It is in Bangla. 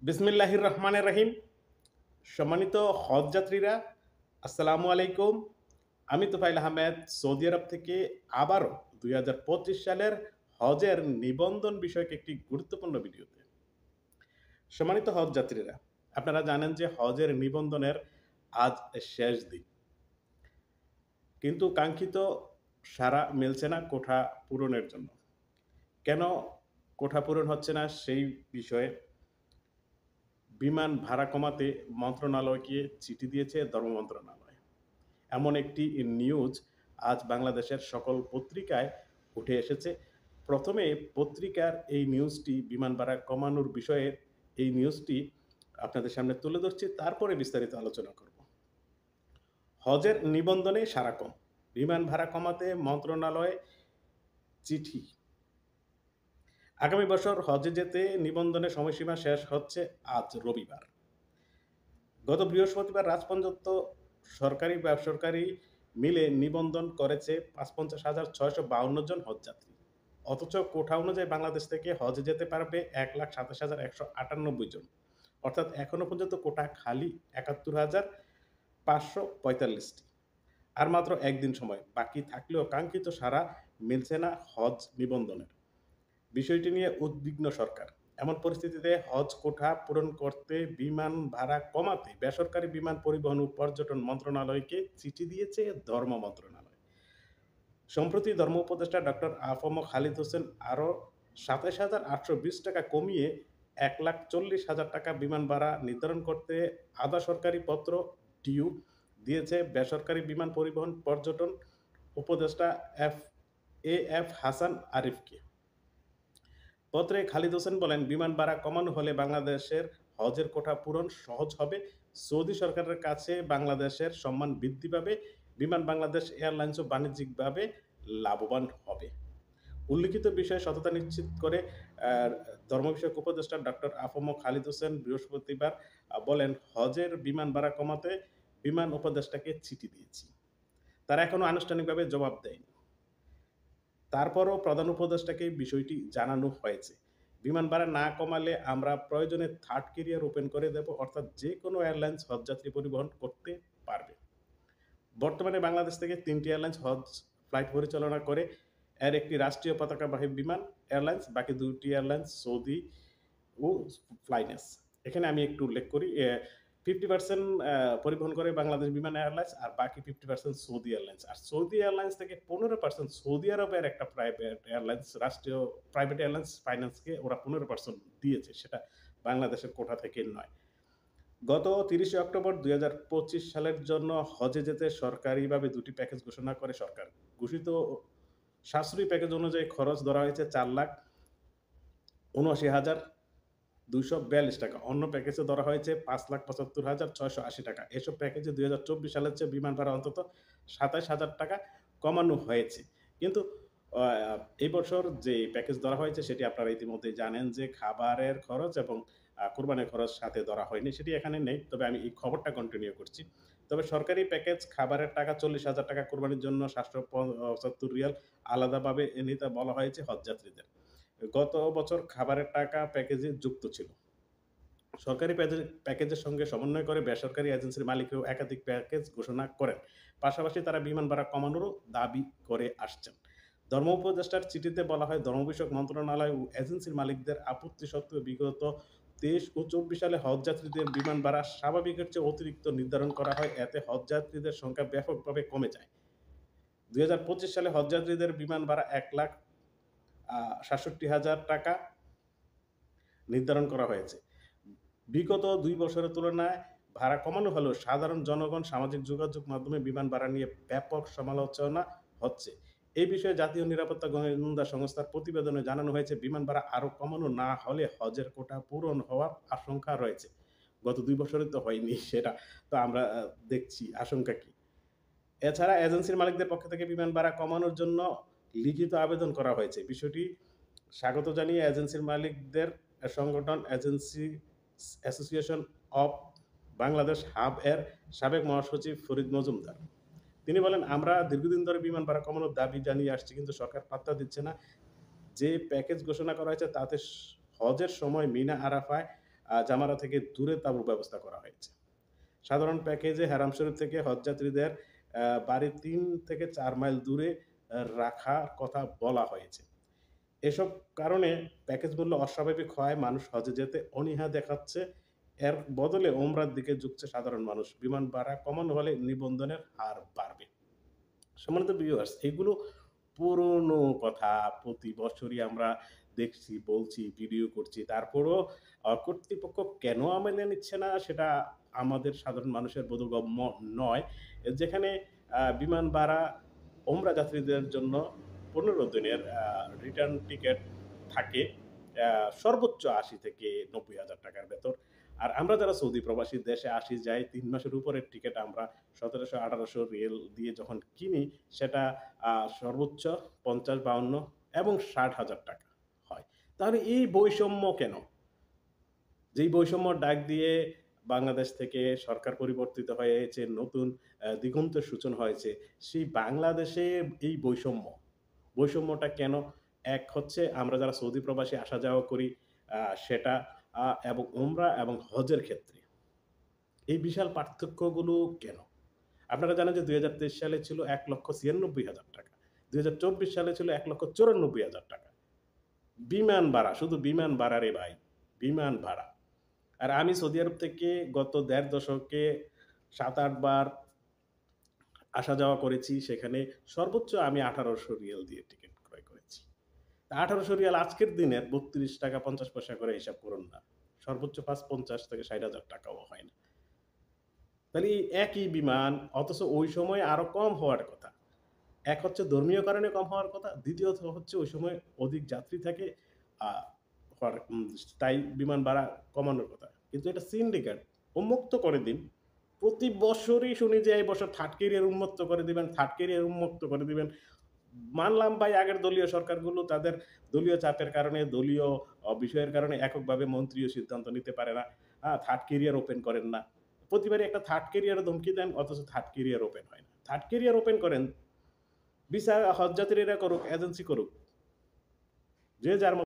বিসমিল্লাহির রহমানির রহিম। সম্মানিত হজ যাত্রীরা, আসসালামু আলাইকুম। আমি তোফাইল আহমেদ সৌদি আরব থেকে আবারও ২০২৫ সালের হজের নিবন্ধন বিষয়ক একটি গুরুত্বপূর্ণ ভিডিওতে। সম্মানিত হজ যাত্রীরা, আপনারা জানেন যে হজের নিবন্ধনের আজ শেষ দিন। কিন্তু কাঙ্ক্ষিত সাড়া মিলছে না কোঠা পূরণের জন্য। কেন কোঠা পূরণ হচ্ছে না সেই বিষয়ে বিমান ভাড়া কমাতে মন্ত্রণালয়কে চিঠি দিয়েছে ধর্ম মন্ত্রণালয়। এমন একটি নিউজ আজ বাংলাদেশের সকল পত্রিকায় উঠে এসেছে। প্রথমে পত্রিকার এই নিউজটি বিমান ভাড়া কমানোর বিষয়ে এই নিউজটি আপনাদের সামনে তুলে ধরছি, তারপরে বিস্তারিত আলোচনা করব। হজের নিবন্ধনে সাড়া কম, বিমান ভাড়া কমাতে মন্ত্রণালয়ে চিঠি। আগামী বছর হজে যেতে নিবন্ধনের সময়সীমা শেষ হচ্ছে আজ রবিবার। গত বৃহস্পতিবার রাজ পর্যন্ত সরকারি বেসরকারি মিলে নিবন্ধন করেছে ৫৫,৬৫২ জন হজযাত্রী। অথচ কোঠা অনুযায়ী বাংলাদেশ থেকে হজে যেতে পারবে ১,২৭,১৯৮ জন। অর্থাৎ এখনো পর্যন্ত কোঠা খালি ৭১,৫৪৫টি। আর মাত্র একদিন সময় বাকি থাকলেও কাঙ্ক্ষিত সাড়া মিলছে না হজ নিবন্ধনের। বিষয়টি নিয়ে উদ্বিগ্ন সরকার। এমন পরিস্থিতিতে হজ কোঠা পূরণ করতে বিমান ভাড়া কমাতে বেসরকারি বিমান পরিবহন ও পর্যটন মন্ত্রণালয়কে চিঠি দিয়েছে ধর্ম মন্ত্রণালয়। সম্প্রতি ধর্ম উপদেষ্টা ডক্টর আফম খালিদ হোসেন আরও ২৭,৮২০ টাকা কমিয়ে ১,৪০,০০০ টাকা বিমান ভাড়া নির্ধারণ করতে আধা সরকারি পত্র ডিউ দিয়েছে বেসরকারি বিমান পরিবহন পর্যটন উপদেষ্টা এফ হাসান আরিফকে। পত্রে খালিদ হোসেন বলেন, বিমান ভাড়া কমানো হলে বাংলাদেশের হজের কোঠা পূরণ সহজ হবে। সৌদি সরকারের কাছে বাংলাদেশের সম্মান বৃদ্ধি পাবে। বিমান বাংলাদেশ এয়ারলাইন্সও বাণিজ্যিকভাবে লাভবান হবে। উল্লিখিত বিষয়ে সততা নিশ্চিত করে ধর্ম বিষয়ক উপদেষ্টা ডক্টর আফম খালিদ হোসেন বৃহস্পতিবার বলেন, হজের বিমান ভাড়া কমাতে বিমান উপদেষ্টাকে চিঠি দিয়েছি। তারা এখনো আনুষ্ঠানিকভাবে জবাব দেয়নি। তারপরও প্রধান উপদেষ্টাকে বিষয়টি জানানো হয়েছে। বিমান ভাড়া না কমালে আমরা প্রয়োজনে থার্ড ক্যারিয়ার ওপেন করে দেব, অর্থাৎ যে কোনো এয়ারলাইন্স হজযাত্রী পরিবহন করতে পারবে। বর্তমানে বাংলাদেশ থেকে ৩টি এয়ারলাইন্স হজ ফ্লাইট পরিচালনা করে। এর একটি রাষ্ট্রীয় পতাকাবাহী বিমান এয়ারলাইন্স, বাকি ২টি এয়ারলাইন্স সৌদি ও ফ্লাইনেস। এখানে আমি একটু উল্লেখ করি, 50% পরিবহন করে বাংলাদেশ বিমান এয়ারলাইন্স আর বাকি 50% সৌদি এয়ারলাইন্স। আর সৌদি এয়ারলাইন্স থেকে 15% সৌদি আরবের একটা প্রাইভেট এয়ারলাইন্স, রাষ্ট্রীয় প্রাইভেট এয়ারলাইন্স ফাইন্যান্সকে ওরা 15% দিয়েছে, সেটা বাংলাদেশের কোঠা থেকে নয়। গত ৩০ অক্টোবর ২০২৫ সালের জন্য হজে যেতে সরকারিভাবে ২টি প্যাকেজ ঘোষণা করে সরকার। ঘোষিত সাশ্রয়ী প্যাকেজ অনুযায়ী খরচ ধরা হয়েছে ৪,৭৯,২৪২ টাকা। অন্য প্যাকেজে ধরা হয়েছে ৫,৭৫,৬৮০ টাকা। এসব প্যাকেজে ২০২৪ সালের চেয়ে বিমান ভাড়া অন্তত ২৭,০০০ টাকা কমানো হয়েছে। কিন্তু আ এই বছর যে প্যাকেজ ধরা হয়েছে সেটি আপনারা ইতিমধ্যেই জানেন যে খাবারের খরচ এবং কোরবানির খরচ সাথে ধরা হয়নি। সেটি এখানে নেই। তবে আমি এই খবরটা কন্টিনিউ করছি। তবে সরকারি প্যাকেজ খাবারের টাকা ৪০,০০০ টাকা, কোরবানির জন্য ৭৭৫ রিয়াল আলাদাভাবে নিতে বলা হয়েছে হজযাত্রীদের। গত বছর খাবারের টাকা প্যাকেজে যুক্ত ছিল। সরকারি প্যাকেজের সঙ্গে সমন্বয় করে বেসরকারি এজেন্সির মালিকরাও একাধিক প্যাকেজ ঘোষণা করেন। পাশাপাশি তারা বিমান ভাড়া কমানোরও দাবি করে আসছেন। ধর্ম উপদেষ্টার চিঠিতে বলা হয়, ধর্ম বিষয়ক মন্ত্রণালয় ও এজেন্সির মালিকদের আপত্তি সত্ত্বেও বিগত ২৩ ও ২৪ সালে হজযাত্রীদের বিমান ভাড়া স্বাভাবিকের চেয়ে অতিরিক্ত নির্ধারণ করা হয়। এতে হজযাত্রীদের সংখ্যা ব্যাপকভাবে কমে যায়। ২০২৫ সালে হজযাত্রীদের বিমান ভাড়া ১,৬৭,০০০ টাকা নির্ধারণ করা হয়েছে। বিগত ২ বছরের তুলনায় ভাড়া কমানো হলেও সাধারণ জনগণ সামাজিক যোগাযোগ মাধ্যমে বিমান ভাড়া নিয়ে ব্যাপক সমালোচনা হচ্ছে। এই বিষয়ে জাতীয় নিরাপত্তা গোয়েন্দা সংস্থার প্রতিবেদনে জানানো হয়েছে, বিমান ভাড়া আরও কমানো না হলে হজের কোটা পূরণ হওয়ার আশঙ্কা রয়েছে। গত ২ বছরে তো হয়নি, সেটা তো আমরা দেখছি আশঙ্কা কি। এছাড়া এজেন্সির মালিকদের পক্ষ থেকে বিমান ভাড়া কমানোর জন্য লিখিত আবেদন করা হয়েছে। বিষয়টি স্বাগত জানিয়ে এজেন্সির মালিকদের সংগঠন agency association of Bangladesh hub এর সাবেক মহাসচিব ফরিদ মজুমদার। তিনি বলেন, আমরা দীর্ঘদিন ধরে বিমান ভাড়া কমানোর দাবি জানিয়ে আসছি, কিন্তু সরকার পাত্তা দিচ্ছে না। যে প্যাকেজ ঘোষণা করা হয়েছে তাতে হজের সময় মিনা আরাফায় জামারা থেকে দূরে তাঁবুর ব্যবস্থা করা হয়েছে। সাধারণ প্যাকেজে হারাম শরীফ থেকে হজযাত্রীদের বাড়ির ৩ থেকে ৪ মাইল দূরে রাখার কথা বলা হয়েছে। এসব কারণে প্যাকেজ মূল্য অস্বাভাবিক হওয়ায় মানুষ হজে যেতে অনীহা দেখাচ্ছে। এর বদলে ওমরার দিকে ঝুঁকছে সাধারণ মানুষ। বিমান ভাড়া কমানো হলে নিবন্ধনের হার বাড়বে। সম্মানিত ভিউয়ার্স, এগুলো পুরনো কথা। প্রতি বছরই আমরা দেখছি, বলছি, ভিডিও করছি। তারপরও কর্তৃপক্ষ কেন মেনে নিচ্ছে না সেটা আমাদের সাধারণ মানুষের বোধগম্য নয়। যেখানে বিমান ভাড়া ওমরা যাত্রীদের জন্য ১৫ দিনের রিটার্ন টিকেট থাকে সর্বোচ্চ ৮০ থেকে ৯০,০০০ টাকার ভেতর। আর আমরা যারা সৌদি প্রবাসী দেশে আসি যাই ৩ মাসের উপরের টিকেট আমরা ১৭০০-১৮০০ রিয়াল দিয়ে যখন কিনি সেটা সর্বোচ্চ ৫০-৫২ এবং ৬০,০০০ টাকা হয়। তাহলে এই বৈষম্য কেন? যেই বৈষম্যর ডাক দিয়ে বাংলাদেশ থেকে সরকার পরিবর্তিত হয়েছে, নতুন দিগন্তের সূচনা হয়েছে, সেই বাংলাদেশে এই বৈষম্যটা কেন? এক হচ্ছে আমরা যারা সৌদি প্রবাসী আসা যাওয়া করি সেটা এবং উমরা এবং হজের ক্ষেত্রে। এই বিশাল পার্থক্যগুলো কেন? আপনারা জানেন যে ২০২৩ সালে ছিল ১,৯৬,০০০ টাকা। ২০২৪ সালে ছিল ১,৯৪,০০০ টাকা। বিমান ভাড়া, শুধু বিমান ভাড়া রে ভাই, বিমান ভাড়া। আর আমি সৌদি আরব থেকে গত ১.৫ দশকে ৭-৮ বার আসা যাওয়া করেছি। সেখানে সর্বোচ্চ আমি ১৮০০ রিয়াল দিয়ে টিকেট ক্রয় করেছি। ১৮০০ রিয়াল আজকের দিনের ৳৩২.৫০ করে হিসাব করুন না। সর্বোচ্চ ৫০ থেকে ৬০,০০০ টাকাও হয় না। তাহলে এই একই বিমান অথচ ওই সময় আরো কম হওয়ার কথা। এক হচ্ছে ধর্মীয় কারণে কম হওয়ার কথা, দ্বিতীয়ত হচ্ছে ওই সময় অধিক যাত্রী থাকে আ হওয়ার তাই বিমান ভাড়া কমানোর কথা। কিন্তু এটা সিন্ডিকেট। উন্মুক্ত করে দিন। প্রতি বছরই শুনি যে এই বছর থার্ড ক্যারিয়ার উন্মুক্ত করে দিবেন, থার্ড ক্যারিয়ার উন্মুক্ত করে দিবেন। মানলাম ভাই আগের দলীয় সরকারগুলো তাদের দলীয় চাপের কারণে, দলীয় বিষয়ের কারণে এককভাবে মন্ত্রীও সিদ্ধান্ত নিতে পারে না। থার্ড ক্যারিয়ার ওপেন করেন না। প্রতিবারই একটা থার্ড ক্যারিয়ারের ধমকি দেন অথচ থার্ড ক্যারিয়ার ওপেন হয় না। থার্ড ক্যারিয়ার ওপেন করেন, ভিসা হজযাত্রীরা করুক, এজেন্সি করুক। যে যার